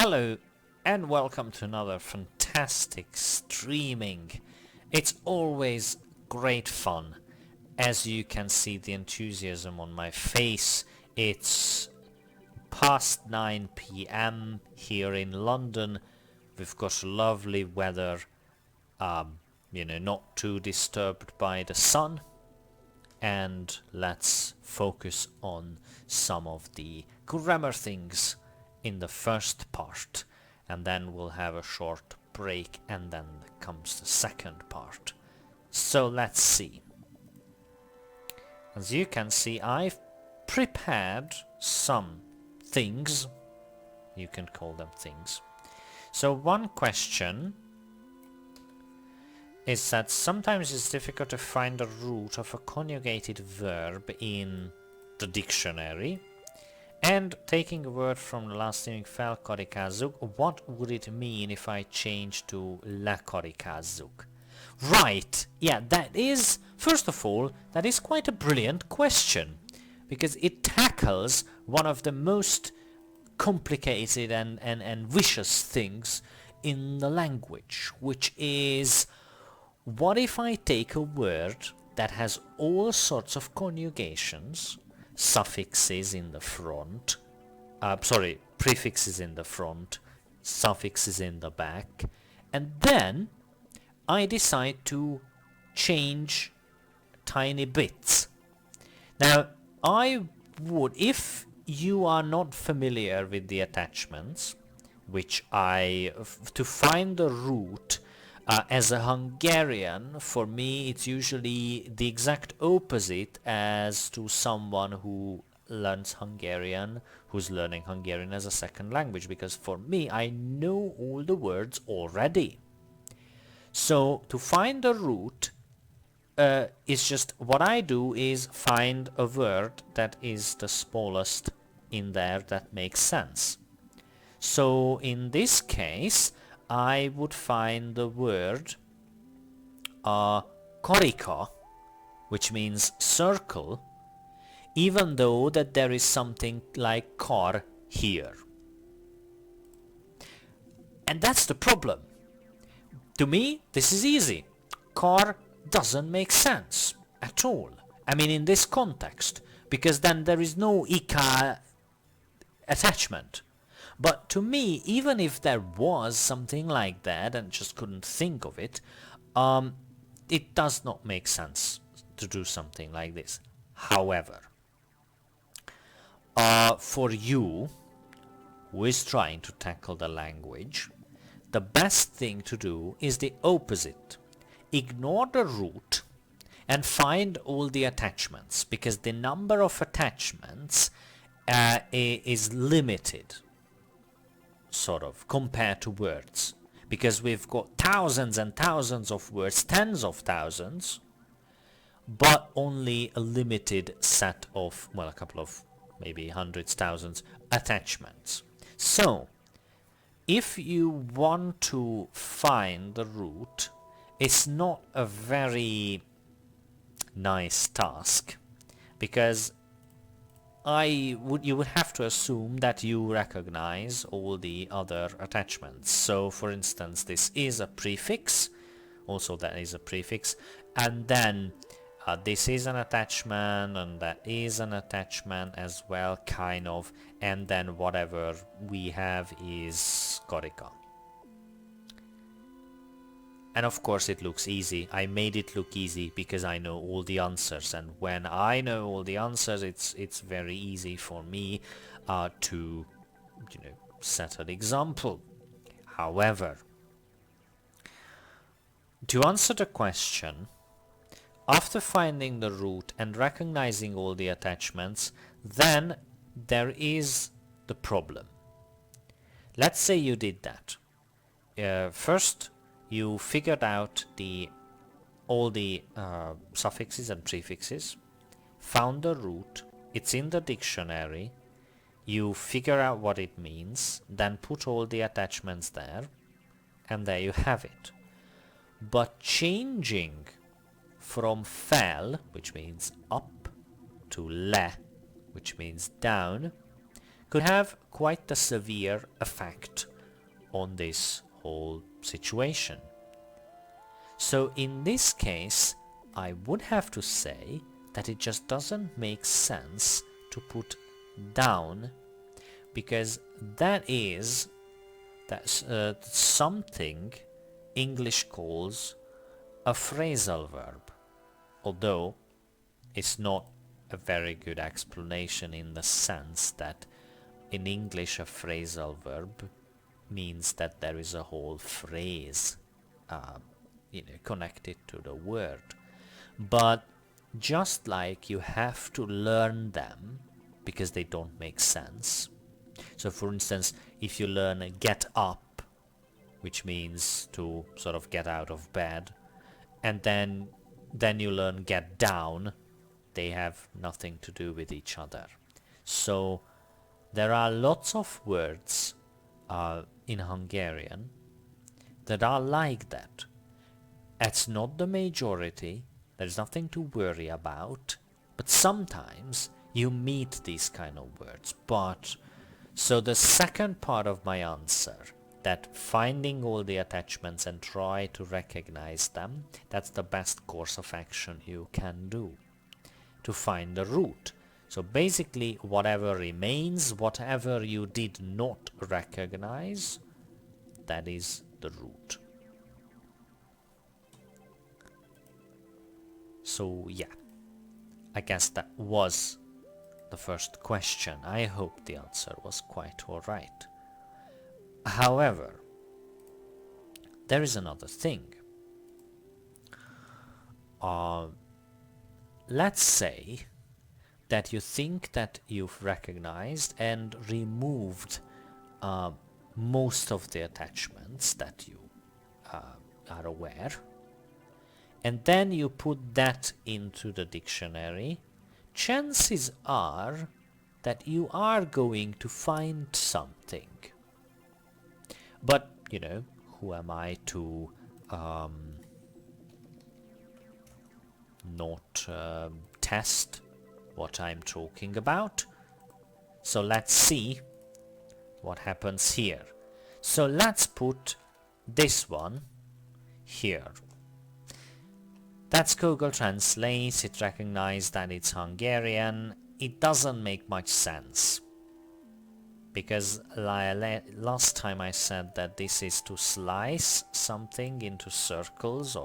Hello and welcome to another fantastic streaming. It's always great fun. As you can see the enthusiasm on my face, it's past 9 p.m. here in London. We've got lovely weather, not too disturbed by the sun. And let's focus on some of the grammar things in the first part, and then we'll have a short break, and then comes the second part. So let's see. As you can see, I've prepared some things. You can call them things. So one question is that sometimes it's difficult to find the root of a conjugated verb in the dictionary. And taking a word from the last streaming felkarikázzuk, what would it mean if I change to lekarikázzuk? Right, yeah, that is, first of all, that is quite a brilliant question, because it tackles one of the most complicated and vicious things in the language, which is, what if I take a word that has all sorts of conjugations, suffixes in the front, prefixes in the front, suffixes in the back, and then I decide to change tiny bits. Now, I would, if you are not familiar with the attachments, which to find the root, as a Hungarian, for me it's usually the exact opposite as to someone who learns Hungarian, who's learning Hungarian as a second language, because for me I know all the words already. So to find the root is just, what I do is find a word that is the smallest in there that makes sense. So in this case I would find the word karika, which means circle, even though that there is something like kar here. And that's the problem. To me, this is easy. Kar doesn't make sense at all. I mean, in this context, because then there is no ika attachment. But to me, even if there was something like that and just couldn't think of it, it does not make sense to do something like this. However, for you, who is trying to tackle the language, the best thing to do is the opposite. Ignore the root and find all the attachments, because the number of attachments is limited, sort of, compared to words, because we've got thousands and thousands of words, tens of thousands, but only a limited set of, well, a couple of maybe hundreds, thousands attachments. So if you want to find the root, it's not a very nice task, because you would have to assume that you recognize all the other attachments. So for instance, this is a prefix, also that is a prefix, and then this is an attachment, and that is an attachment as well, kind of, and then whatever we have is karika. And of course it looks easy. I made it look easy because I know all the answers, and when I know all the answers, it's very easy for me to set an example. However, to answer the question, after finding the root and recognizing all the attachments, then there is the problem. Let's say you did that. First, you figured out all the suffixes and prefixes, found the root, it's in the dictionary, you figure out what it means, then put all the attachments there, and there you have it. But changing from fel, which means up, to le, which means down, could have quite a severe effect on this whole situation. So in this case, I would have to say that it just doesn't make sense to put down, because that's something English calls a phrasal verb, although it's not a very good explanation in the sense that in English a phrasal verb means that there is a whole phrase connected to the word. But just like you have to learn them because they don't make sense. So for instance, if you learn get up, which means to sort of get out of bed, and then you learn get down, they have nothing to do with each other. So there are lots of words in Hungarian that are like that. It's not the majority, there's nothing to worry about, but sometimes you meet these kind of words. But so the second part of my answer, that finding all the attachments and try to recognize them, that's the best course of action you can do to find the root. So basically whatever remains, whatever you did not recognize, that is the root. So yeah, I guess that was the first question. I hope the answer was quite alright. However, there is another thing. Let's say that you think that you've recognized and removed most of the attachments that you are aware, and then you put that into the dictionary. Chances are that you are going to find something. But, who am I to not test what I'm talking about? So let's see what happens here. So let's put this one here. That's Google Translate. It recognized that it's Hungarian. It doesn't make much sense, because last time I said that this is to slice something into circles,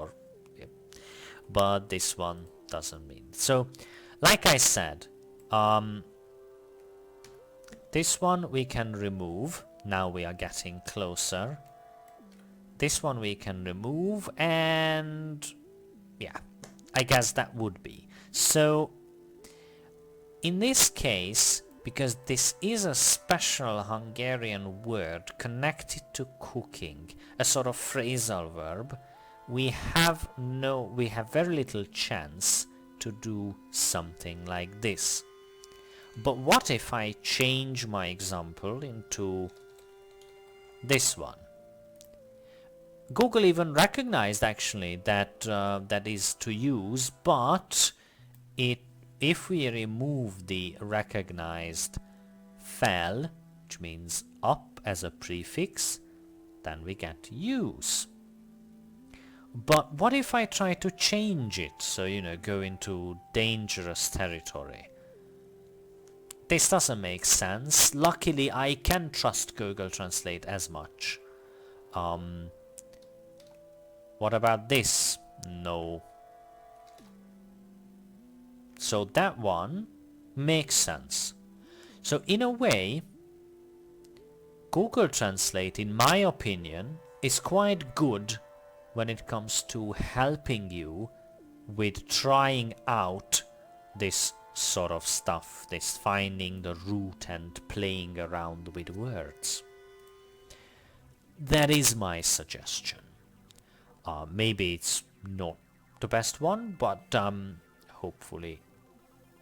but this one doesn't mean. So like I said, this one we can remove. Now we are getting closer. This one we can remove, and yeah, I guess that would be. So in this case, because this is a special Hungarian word connected to cooking, a sort of phrasal verb, we have very little chance to do something like this. But what if I change my example into this one? Google even recognized actually that that is to use, but if we remove the recognized fel, which means up as a prefix, then we get use. But what if I try to change it, so go into dangerous territory? This doesn't make sense. Luckily I can trust Google Translate as much. What about this? No. So that one makes sense. So in a way, Google Translate, in my opinion, is quite good when it comes to helping you with trying out this sort of stuff, this finding the root and playing around with words. That is my suggestion. Maybe it's not the best one, but hopefully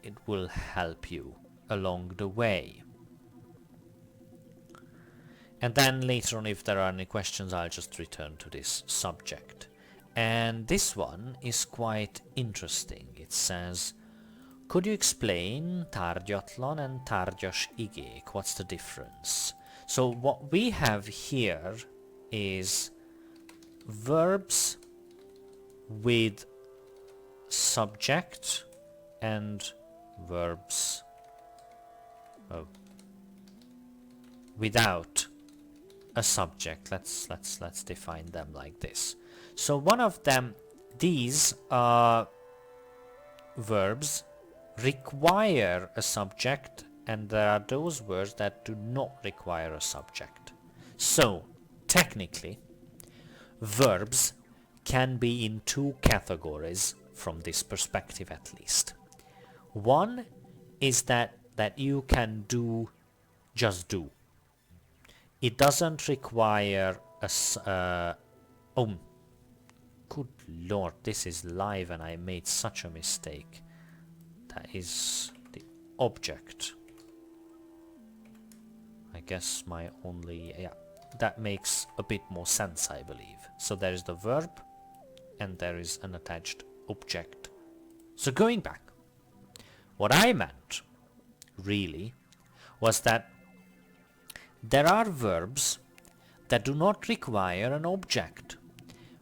it will help you along the way. And then later on, if there are any questions, I'll just return to this subject. And this one is quite interesting. It says, could you explain tárgyatlan and tárgyas igék? What's the difference? So what we have here is verbs with subject and verbs without a subject. Let's define them like this. So one of them, these verbs require a subject, and there are those words that do not require a subject. So technically verbs can be in two categories from this perspective, at least. One is that you can do, just do. It doesn't require a oh, good lord, this is live and I made such a mistake. That is the object. I guess my only, yeah, that makes a bit more sense, I believe. So there is the verb and there is an attached object. So going back, what I meant really was that there are verbs that do not require an object.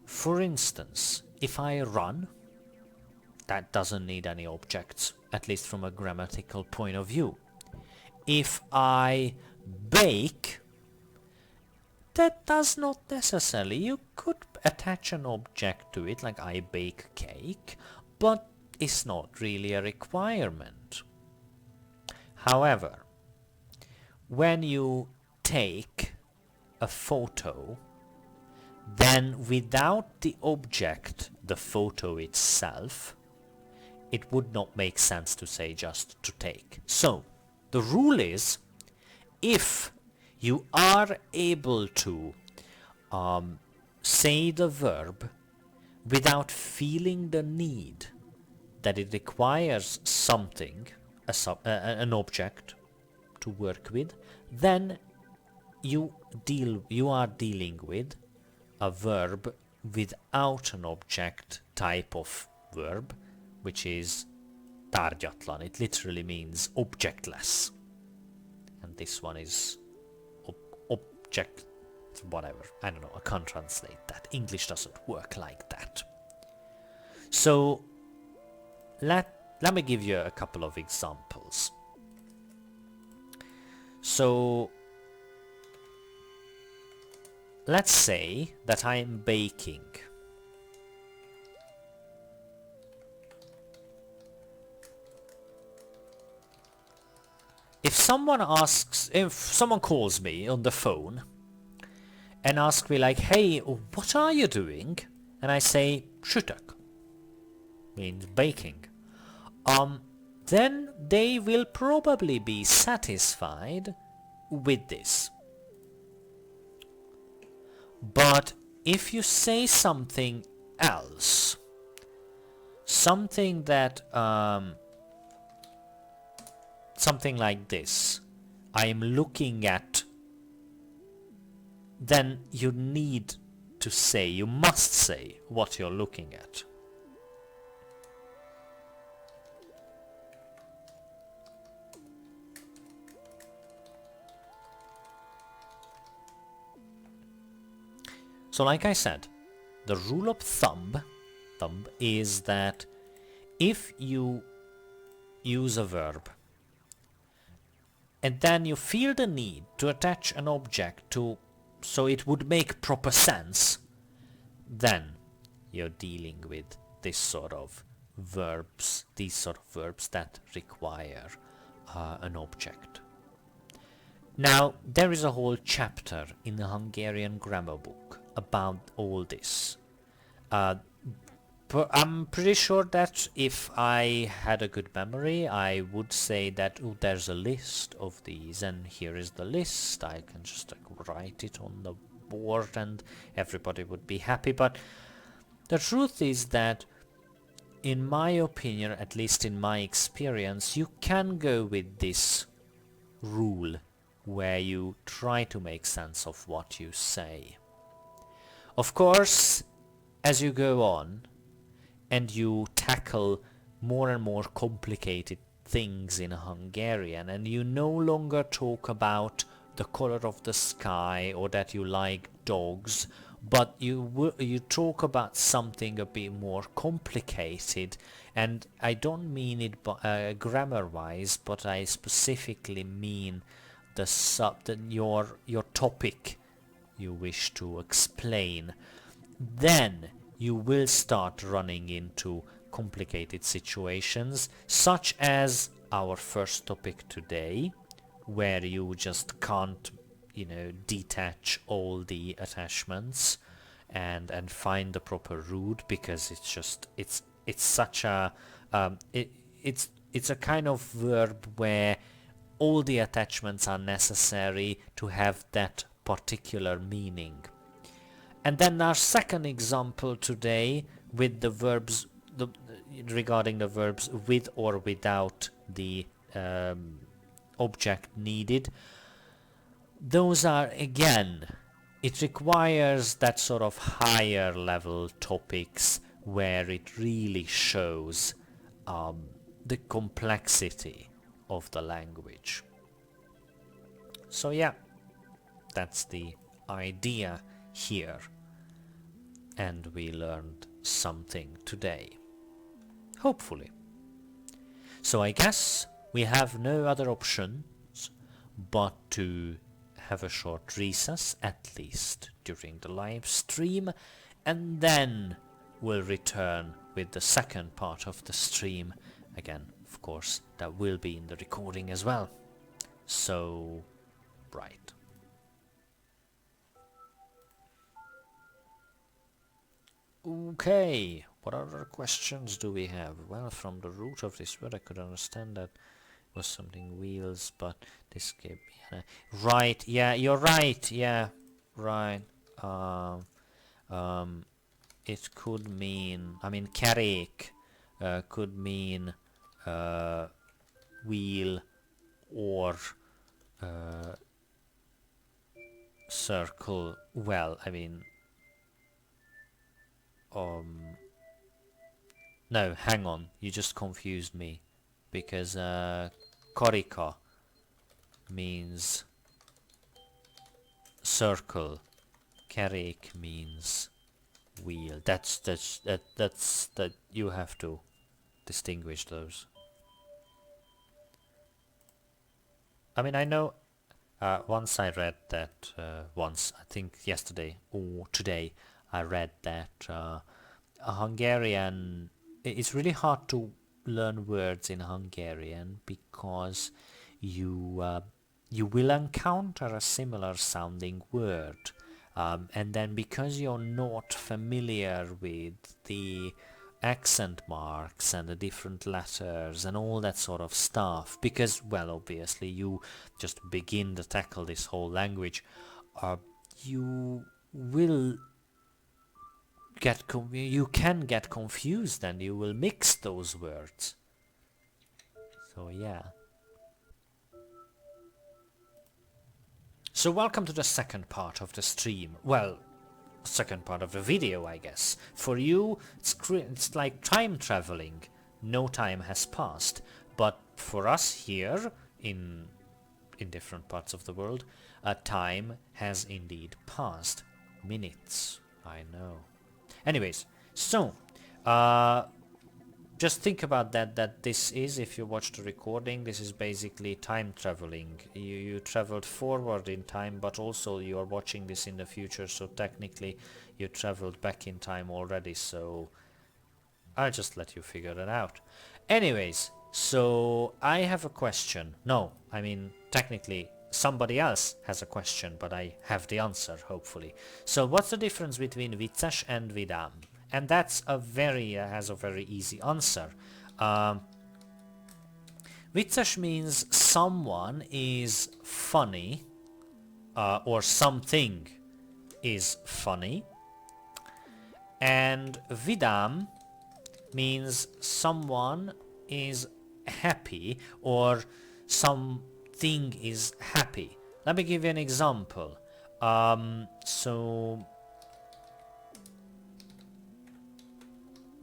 For instance, if I run, that doesn't need any objects, at least from a grammatical point of view. If I bake, that does not necessarily. You could attach an object to it, like I bake cake, but it's not really a requirement. However, when you take a photo, then without the object, the photo itself, it would not make sense to say just to take. So the rule is, if you are able to say the verb without feeling the need that it requires something, an object to work with, then you are dealing with a verb without an object type of verb, which is tárgyatlan. It literally means objectless. And this one is object, whatever. I don't know, I can't translate that. English doesn't work like that. So let me give you a couple of examples. So let's say that I am baking. If someone calls me on the phone and asks me like, hey, what are you doing? And I say, sütök, means baking. Then they will probably be satisfied with this. But if you say something else, something that something like this, I am looking at, then you must say what you're looking at. So like I said, the rule of thumb is that if you use a verb and then you feel the need to attach an object to, so it would make proper sense, then you're dealing with these sort of verbs that require an object. Now, there is a whole chapter in the Hungarian grammar book about all this. I'm pretty sure that if I had a good memory, I would say that there's a list of these, and here is the list. I can just write it on the board and everybody would be happy. But the truth is that, in my opinion, at least in my experience, you can go with this rule where you try to make sense of what you say. Of course, as you go on and you tackle more and more complicated things in Hungarian, and you no longer talk about the color of the sky or that you like dogs, but you talk about something a bit more complicated, and I don't mean it grammar-wise, but I specifically mean your topic you wish to explain. Then you will start running into complicated situations, such as our first topic today, where you just can't, detach all the attachments and find the proper root, because it's such a it's a kind of verb where all the attachments are necessary to have that particular meaning. And then our second example today with the verbs, regarding the verbs with or without the object needed. Those are, again, it requires that sort of higher level topics where it really shows the complexity of the language. So yeah, that's the idea here, and we learned something today, hopefully. So I guess we have no other options but to have a short recess, at least during the live stream, and then we'll return with the second part of the stream. Again, of course, that will be in the recording as well. So, right. Okay, what other questions do we have? Well, from the root of this word I could understand that was something wheels, but this gave me right, yeah, you're right, yeah, right. It could mean, kerék could mean wheel or circle. Well, no, hang on, you just confused me, because korika means circle, kerék means wheel. That you have to distinguish those. I know once I read that, once, I think yesterday or today, I read that a Hungarian, it's really hard to learn words in Hungarian because you will encounter a similar sounding word, and then because you're not familiar with the accent marks and the different letters and all that sort of stuff, because, well, obviously you just begin to tackle this whole language, you will you can get confused and you will mix those words. So yeah. So welcome to the second part of the stream. Well, second part of the video, I guess. For you, it's like time traveling. No time has passed. But for us here in different parts of the world, time has indeed passed. Minutes, I know. Anyways, so just think about that this is, if you watch the recording, this is basically time traveling. You traveled forward in time, but also you are watching this in the future, so technically you traveled back in time already, so I'll just let you figure it out. Anyways, so I have a question. No, technically somebody else has a question, but I have the answer, hopefully. So what's the difference between vicces and vidám? And that's has a very easy answer. Vicces means someone is funny, or something is funny. And vidám means someone is happy, or something is happy. Let me give you an example. So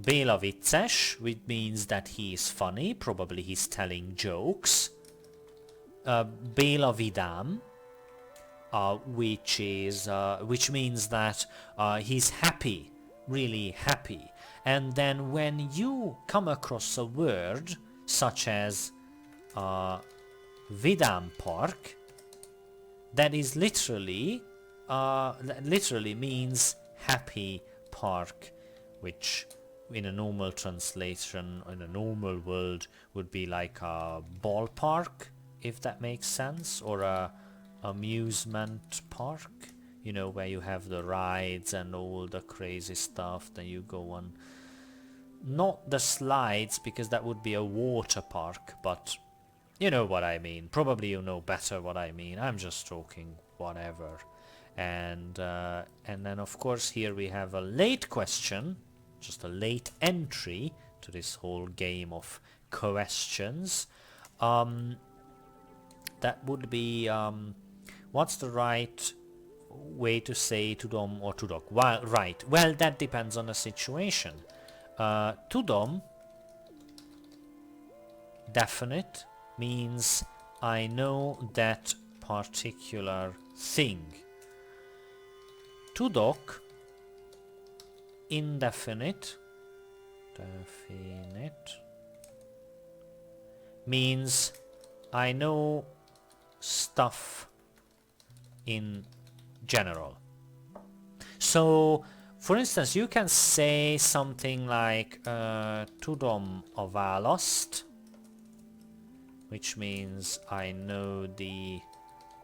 Béla vicces, which means that he is funny, probably he's telling jokes. Béla vidám which means that he's happy, really happy. And then when you come across a word such as Vidam Park, that is literally means happy park, which in a normal translation in a normal world would be like a ballpark, if that makes sense, or a amusement park, you know, where you have the rides and all the crazy stuff that you go on. Not the slides, because that would be a water park, but you know what I mean. Probably you know better what I mean. I'm just talking whatever. And then of course here we have a late question, just a late entry to this whole game of questions. That would be what's the right way to say tudom or tudok? Well, right. Well, that depends on the situation. Tudom, definite, means I know that particular thing. Tudok, indefinite, means I know stuff in general. So, for instance, you can say something like tudom a választ, which means I know the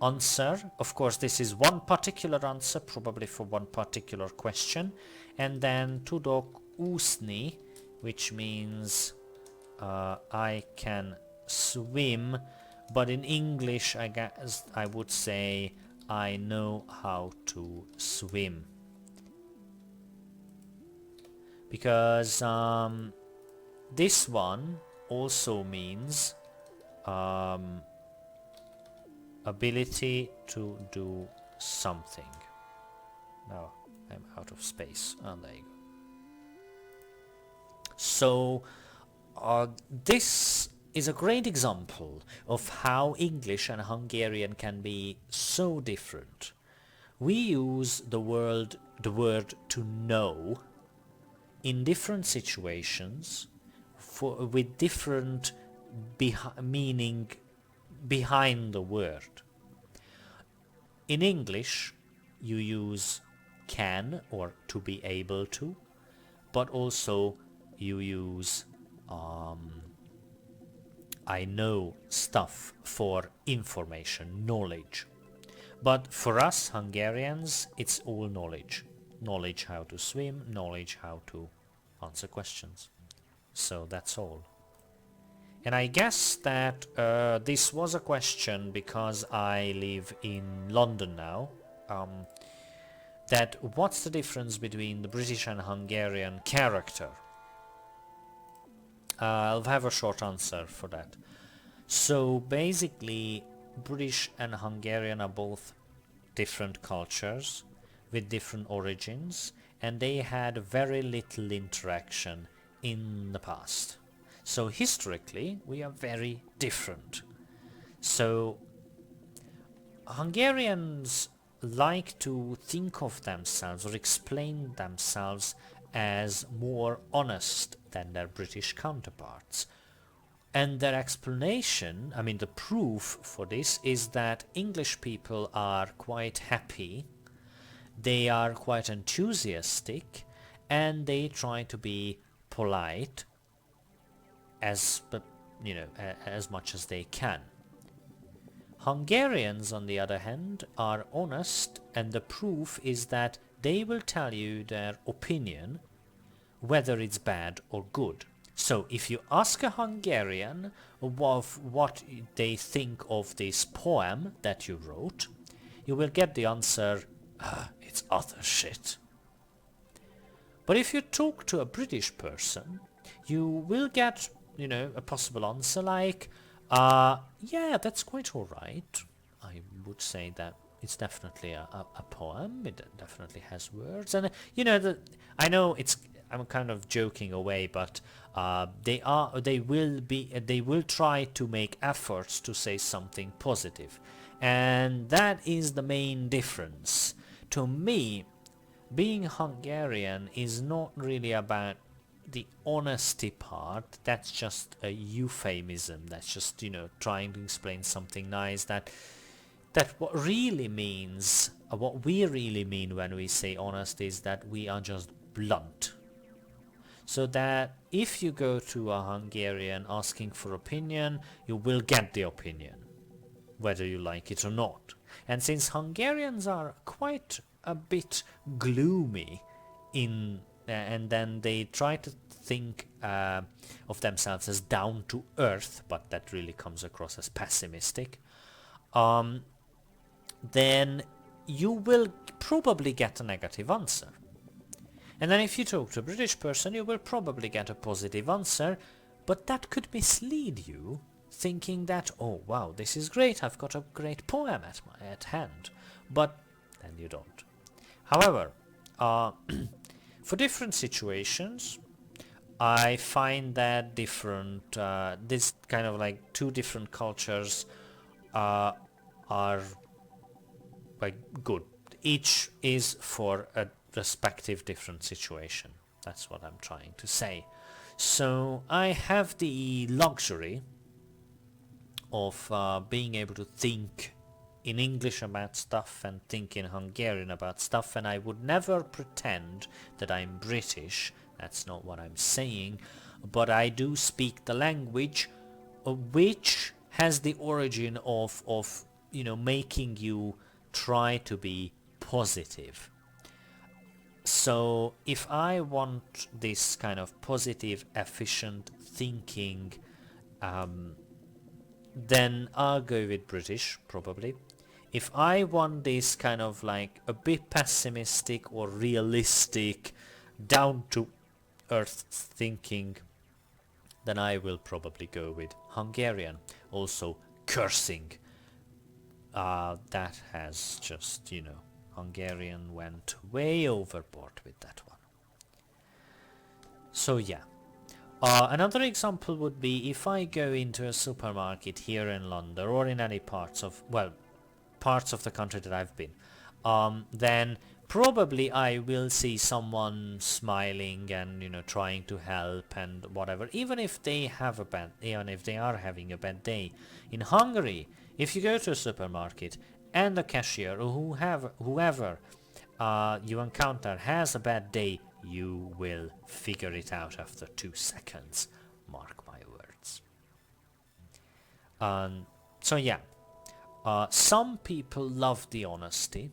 answer. Of course, this is one particular answer, probably for one particular question. And then tudok úszni, which means I can swim, but in English I guess I would say I know how to swim. Because this one also means ability to do something. Now I'm out of space. Oh, there you go. So this is a great example of how English and Hungarian can be so different. We use the word to know in different situations with different meaning behind the word. In English, you use can or to be able to, but also you use I know stuff for information, knowledge. But for us Hungarians, it's all knowledge. Knowledge how to swim, knowledge how to answer questions. So that's all. And I guess that this was a question because I live in London now. That what's the difference between the British and Hungarian character? I'll have a short answer for that. So basically, British and Hungarian are both different cultures with different origins, and they had very little interaction in the past. So historically, we are very different. So Hungarians like to think of themselves or explain themselves as more honest than their British counterparts. And their explanation, I mean the proof for this, is that English people are quite happy, they are quite enthusiastic, and they try to be polite as much as they can. Hungarians, on the other hand, are honest, and the proof is that they will tell you their opinion, whether it's bad or good. So if you ask a Hungarian of what they think of this poem that you wrote, you will get the answer, it's utter shit. But if you talk to a British person, you will get, a possible answer like, yeah, that's quite alright. I would say that it's definitely a poem, it definitely has words, and I know I'm kind of joking away, but they will try to make efforts to say something positive. And that is the main difference. To me, being Hungarian is not really about the honesty part. That's just a euphemism. That's just, trying to explain something nice. That what really means, what we really mean when we say honest is that we are just blunt. So that if you go to a Hungarian asking for opinion, you will get the opinion, whether you like it or not. And since Hungarians are quite a bit gloomy and then they try to think of themselves as down to earth, but that really comes across as pessimistic, then you will probably get a negative answer. And then if you talk to a British person, you will probably get a positive answer, but that could mislead you, thinking that, oh wow, this is great, I've got a great poem at hand, but then you don't. However, for different situations, I find that this kind of like two different cultures are like good. Each is for a respective different situation. That's what I'm trying to say. So I have the luxury of being able to think in English about stuff and think in Hungarian about stuff, and I would never pretend that I'm British. That's not what I'm saying, but I do speak the language which has the origin of making you try to be positive. So if I want this kind of positive, efficient thinking, then I'll go with British, probably. If I want this kind of like a bit pessimistic or realistic, down-to-earth thinking, then I will probably go with Hungarian. Also, cursing. That has just, Hungarian went way overboard with that one. So yeah. Another example would be if I go into a supermarket here in London or in any parts of the country that I've been, then probably I will see someone smiling and trying to help and whatever, even if they are having a bad day. In Hungary, if you go to a supermarket and the cashier or whoever you encounter has a bad day, you will figure it out after 2 seconds. Mark my words. So yeah, some people love the honesty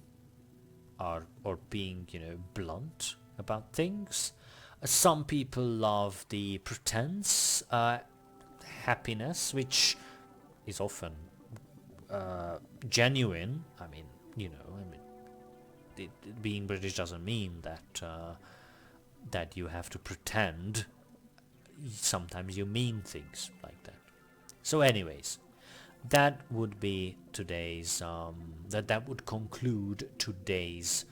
or being, blunt about things. Some people love the pretense happiness, which is often genuine. I mean, being British doesn't mean that you have to pretend. Sometimes you mean things like that. So anyways, that would be today's that would conclude today's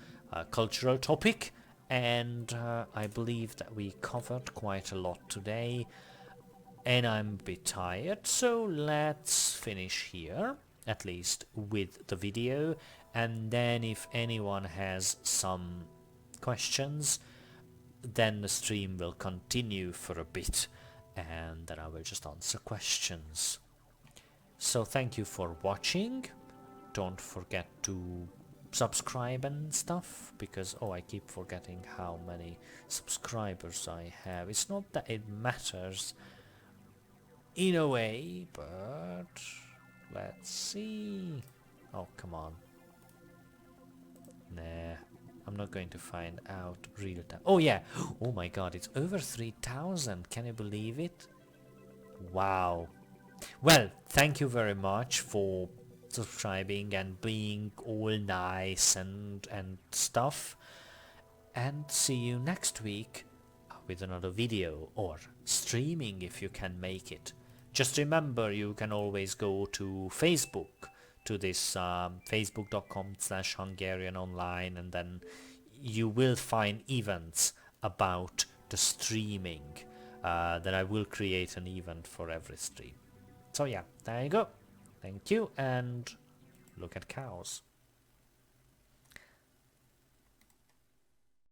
cultural topic, and I believe that we covered quite a lot today, and I'm a bit tired, so let's finish here, at least with the video, and then if anyone has some questions, then the stream will continue for a bit, and then I will just answer questions. So thank you for watching. Don't forget to subscribe and stuff, because I keep forgetting how many subscribers I have. It's not that it matters in a way, but let's see. Oh, come on. Nah, I'm not going to find out real time. Oh yeah, oh my god, it's over 3,000. Can you believe it? Wow. Well, thank you very much for subscribing and being all nice and stuff, and see you next week with another video, or streaming if you can make it. Just remember, you can always go to Facebook, to this facebook.com/Hungarian online, and then you will find events about the streaming. Then I will create an event for every stream. So yeah, there you go. Thank you, and Look at cows.